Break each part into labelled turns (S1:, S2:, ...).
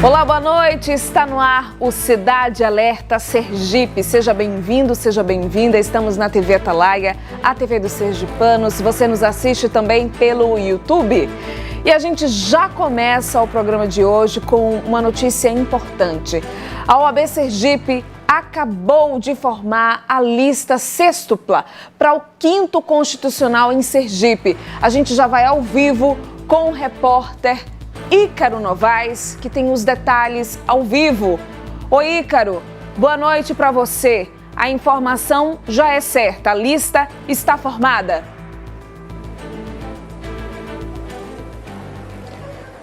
S1: Olá, boa noite. Está no ar o Cidade Alerta Sergipe. Seja bem-vindo, seja bem-vinda. Estamos na TV Atalaia, a TV dos Sergipanos. Você nos assiste também pelo YouTube. E a gente já começa o programa de hoje com uma notícia importante. A OAB Sergipe acabou de formar a lista sextupla para o 5º Constitucional em Sergipe. A gente já vai ao vivo com o repórter Ícaro Novaes, que tem os detalhes ao vivo. Oi, Ícaro, boa noite para você. A informação já é certa, a lista está formada.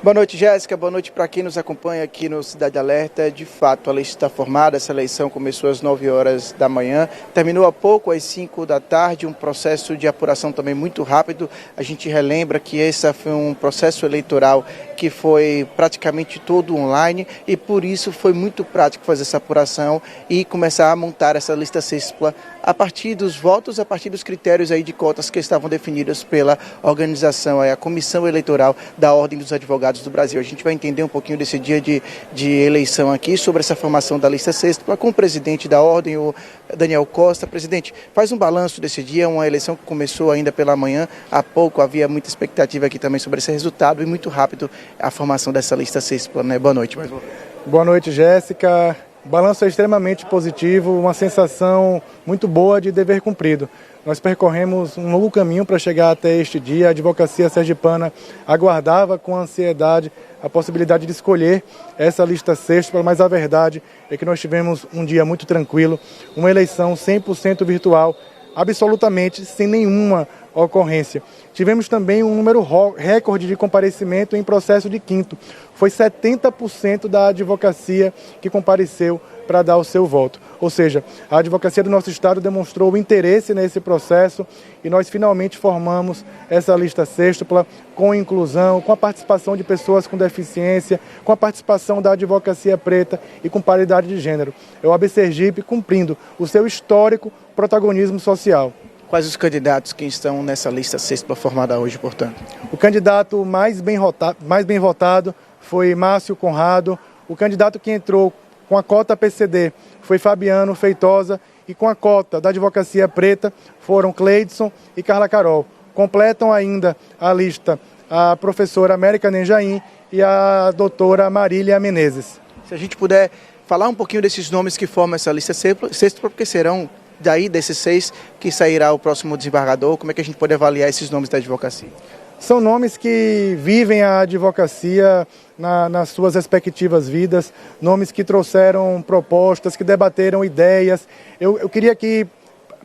S2: Boa noite, Jéssica. Boa noite para quem nos acompanha aqui no Cidade Alerta. De fato, a lista está formada. Essa eleição começou às 9 horas da manhã, terminou há pouco, às 5 da tarde. Um processo de apuração também muito rápido. A gente relembra que esse foi um processo eleitoral que foi praticamente todo online e por isso foi muito prático fazer essa apuração e começar a montar essa lista sextupla a partir dos votos, a partir dos critérios aí de cotas que estavam definidos pela organização, a Comissão Eleitoral da Ordem dos Advogados do Brasil. A gente vai entender um pouquinho desse dia de eleição aqui, sobre essa formação da lista sextupla, com o presidente da Ordem, o Daniel Costa. Presidente, faz um balanço desse dia, uma eleição que começou ainda pela manhã, há pouco havia muita expectativa aqui também sobre esse resultado e muito rápido a formação dessa lista sextupla, né? Boa noite.
S3: Boa noite, Jéssica. O balanço é extremamente positivo, uma sensação muito boa de dever cumprido. Nós percorremos um longo caminho para chegar até este dia. A advocacia sergipana aguardava com ansiedade a possibilidade de escolher essa lista sextupla, mas a verdade é que nós tivemos um dia muito tranquilo, uma eleição 100% virtual, absolutamente sem nenhuma ocorrência. Tivemos também um número recorde de comparecimento em processo de quinto. Foi 70% da advocacia que compareceu para dar o seu voto. Ou seja, a advocacia do nosso estado demonstrou o interesse nesse processo e nós finalmente formamos essa lista sextupla com inclusão, com a participação de pessoas com deficiência, com a participação da advocacia preta e com paridade de gênero. É o OAB Sergipe cumprindo o seu histórico protagonismo social.
S2: Quais os candidatos que estão nessa lista sextupla formada hoje, portanto?
S3: O candidato mais bem votado foi Márcio Conrado. O candidato que entrou com a cota PCD foi Fabiano Feitosa e com a cota da advocacia preta foram Cleidson e Carla Carol. Completam ainda a lista a professora América Nenjaim e a doutora Marília Menezes.
S2: Se a gente puder falar um pouquinho desses nomes que formam essa lista sextupla, porque serão daí desses 6 que sairá o próximo desembargador, como é que a gente pode avaliar esses nomes da advocacia?
S3: São nomes que vivem a advocacia nas suas respectivas vidas, nomes que trouxeram propostas, que debateram ideias. Eu queria aqui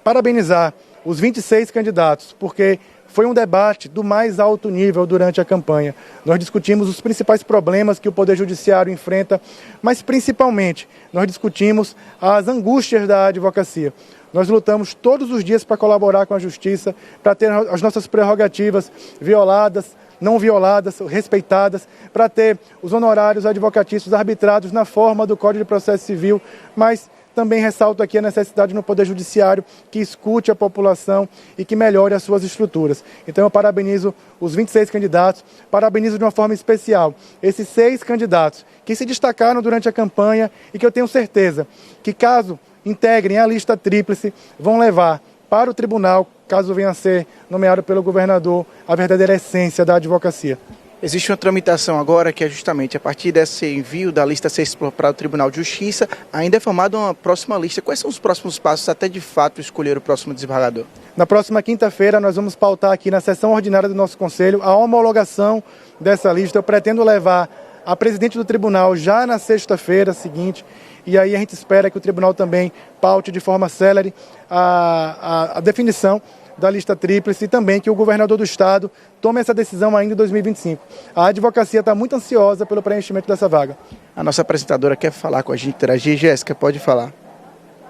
S3: parabenizar os 26 candidatos, porque foi um debate do mais alto nível durante a campanha. Nós discutimos os principais problemas que o Poder Judiciário enfrenta, mas principalmente nós discutimos as angústias da advocacia. Nós lutamos todos os dias para colaborar com a Justiça, para ter as nossas prerrogativas violadas, não violadas, respeitadas, para ter os honorários advocatícios arbitrados na forma do Código de Processo Civil, mas também ressalto aqui a necessidade no Poder Judiciário que escute a população e que melhore as suas estruturas. Então eu parabenizo os 26 candidatos, parabenizo de uma forma especial esses 6 candidatos que se destacaram durante a campanha e que eu tenho certeza que, caso integrem a lista tríplice, vão levar para o tribunal, caso venha a ser nomeado pelo governador, a verdadeira essência da advocacia.
S2: Existe uma tramitação agora que é justamente a partir desse envio da lista sextupla para o Tribunal de Justiça, ainda é formada uma próxima lista. Quais são os próximos passos até de fato escolher o próximo desembargador?
S3: Na próxima quinta-feira nós vamos pautar aqui na sessão ordinária do nosso Conselho a homologação dessa lista. Eu pretendo levar a presidente do tribunal já na sexta-feira seguinte, e aí a gente espera que o tribunal também paute de forma célere a definição da lista tríplice e também que o governador do estado tome essa decisão ainda em 2025. A advocacia está muito ansiosa pelo preenchimento dessa vaga.
S2: A nossa apresentadora quer falar com a gente, interagir. Jéssica, pode falar.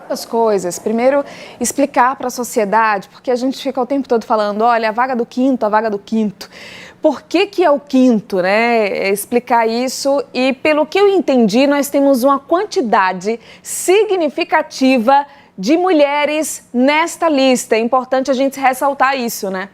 S1: As coisas. Primeiro, explicar para a sociedade, porque a gente fica o tempo todo falando, olha, a vaga do quinto, a vaga do quinto. Por que é o quinto, né? Explicar isso e, pelo que eu entendi, nós temos uma quantidade significativa de mulheres nesta lista. É importante a gente ressaltar isso, né?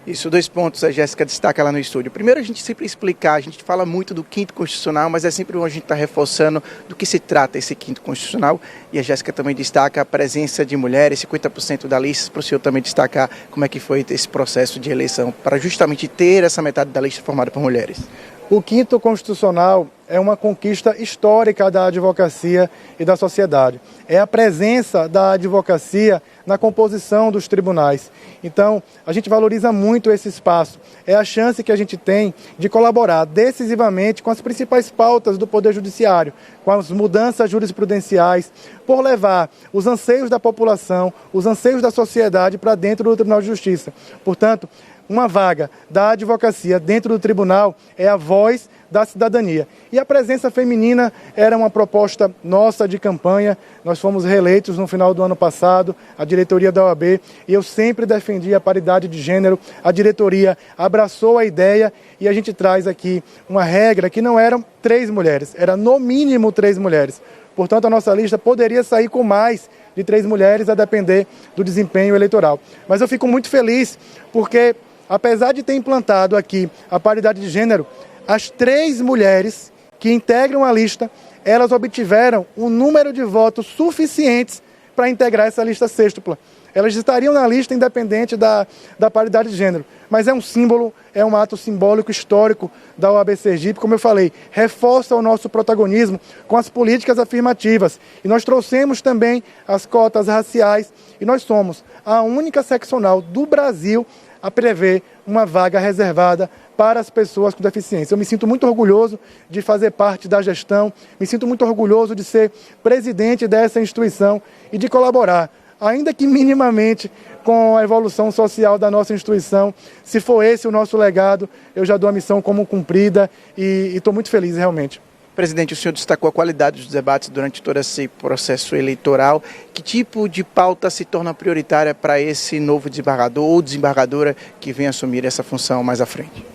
S2: Isso, 2 pontos a Jéssica destaca lá no estúdio. Primeiro, a gente sempre explicar, a gente fala muito do 5º Constitucional, mas é sempre bom a gente estar reforçando do que se trata esse 5º Constitucional. E a Jéssica também destaca a presença de mulheres, 50% da lista, para o senhor também destacar como é que foi esse processo de eleição, para justamente ter essa metade da lista formada por mulheres.
S3: O 5º Constitucional é uma conquista histórica da advocacia e da sociedade. É a presença da advocacia na composição dos tribunais. Então, a gente valoriza muito esse espaço. É a chance que a gente tem de colaborar decisivamente com as principais pautas do Poder Judiciário, com as mudanças jurisprudenciais, por levar os anseios da população, os anseios da sociedade para dentro do Tribunal de Justiça. Portanto, uma vaga da advocacia dentro do tribunal é a voz da cidadania. E a presença feminina era uma proposta nossa de campanha. Nós fomos reeleitos no final do ano passado, a diretoria da OAB, e eu sempre defendi a paridade de gênero. A diretoria abraçou a ideia e a gente traz aqui uma regra que não eram 3 mulheres, era no mínimo 3 mulheres. Portanto, a nossa lista poderia sair com mais de 3 mulheres, a depender do desempenho eleitoral. Mas eu fico muito feliz porque, apesar de ter implantado aqui a paridade de gênero, as 3 mulheres que integram a lista, elas obtiveram um número de votos suficientes para integrar essa lista sextupla. Elas estariam na lista independente da paridade de gênero. Mas é um símbolo, é um ato simbólico histórico da OAB Sergipe, como eu falei, reforça o nosso protagonismo com as políticas afirmativas. E nós trouxemos também as cotas raciais e nós somos a única seccional do Brasil a prever uma vaga reservada para as pessoas com deficiência. Eu me sinto muito orgulhoso de fazer parte da gestão, me sinto muito orgulhoso de ser presidente dessa instituição e de colaborar, ainda que minimamente, com a evolução social da nossa instituição. Se for esse o nosso legado, eu já dou a missão como cumprida e estou muito feliz realmente.
S2: Presidente, o senhor destacou a qualidade dos debates durante todo esse processo eleitoral. Que tipo de pauta se torna prioritária para esse novo desembargador ou desembargadora que vem assumir essa função mais à frente?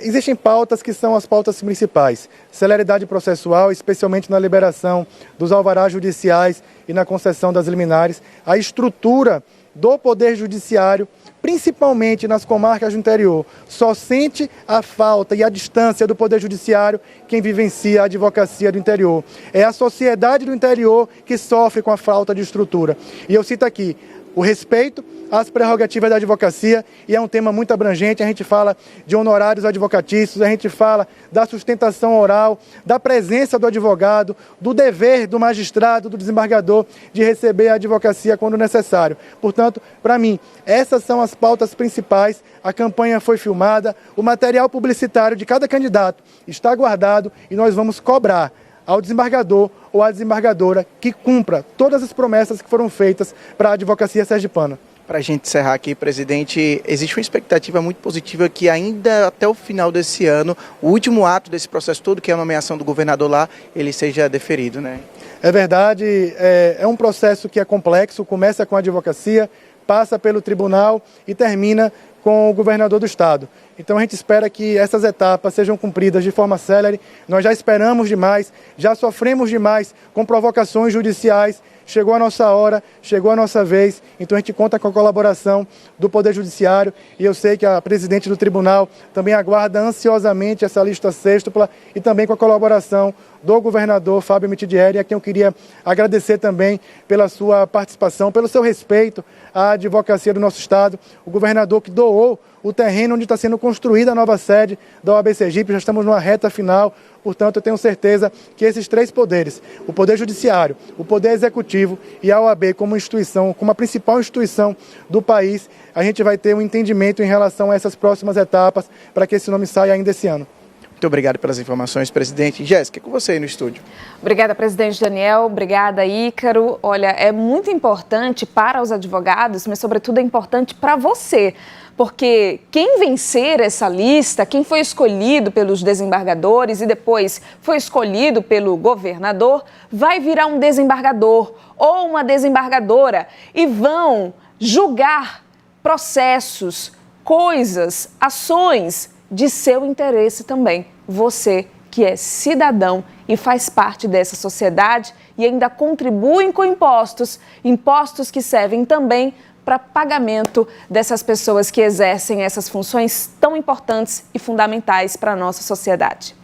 S3: Existem pautas que são as pautas principais. Celeridade processual, especialmente na liberação dos alvarás judiciais e na concessão das liminares. A estrutura do Poder Judiciário, principalmente nas comarcas do interior, só sente a falta e a distância do Poder Judiciário quem vivencia a advocacia do interior. É a sociedade do interior que sofre com a falta de estrutura. E eu cito aqui o respeito às prerrogativas da advocacia, e é um tema muito abrangente. A gente fala de honorários advocatícios, a gente fala da sustentação oral, da presença do advogado, do dever do magistrado, do desembargador de receber a advocacia quando necessário. Portanto, para mim, essas são as pautas principais. A campanha foi filmada, o material publicitário de cada candidato está guardado e nós vamos cobrar ao desembargador ou à desembargadora que cumpra todas as promessas que foram feitas para a advocacia sergipana.
S2: Para a gente encerrar aqui, presidente, existe uma expectativa muito positiva que ainda até o final desse ano, o último ato desse processo todo, que é a nomeação do governador lá, ele seja deferido, né?
S3: É verdade, é um processo que é complexo, começa com a advocacia, passa pelo tribunal e termina com o governador do estado. Então a gente espera que essas etapas sejam cumpridas de forma célere. Nós já esperamos demais, já sofremos demais com provocações judiciais. Chegou a nossa hora, chegou a nossa vez, então a gente conta com a colaboração do Poder Judiciário e eu sei que a presidente do tribunal também aguarda ansiosamente essa lista sextupla e também com a colaboração do governador Fábio Mitidieri, a quem eu queria agradecer também pela sua participação, pelo seu respeito à advocacia do nosso estado, o governador que doou o terreno onde está sendo construída a nova sede da OAB Sergipe. Já estamos numa reta final, portanto eu tenho certeza que esses 3 poderes, o Poder Judiciário, o Poder Executivo e a OAB como instituição, como a principal instituição do país, a gente vai ter um entendimento em relação a essas próximas etapas para que esse nome saia ainda esse ano.
S2: Muito obrigado pelas informações, presidente. Jéssica, com você aí no estúdio.
S1: Obrigada, presidente Daniel. Obrigada, Ícaro. Olha, é muito importante para os advogados, mas sobretudo é importante para você, porque quem vencer essa lista, quem foi escolhido pelos desembargadores e depois foi escolhido pelo governador, vai virar um desembargador ou uma desembargadora e vão julgar processos, coisas, ações de seu interesse também. Você que é cidadão e faz parte dessa sociedade e ainda contribuem com impostos, impostos que servem também para pagamento dessas pessoas que exercem essas funções tão importantes e fundamentais para a nossa sociedade.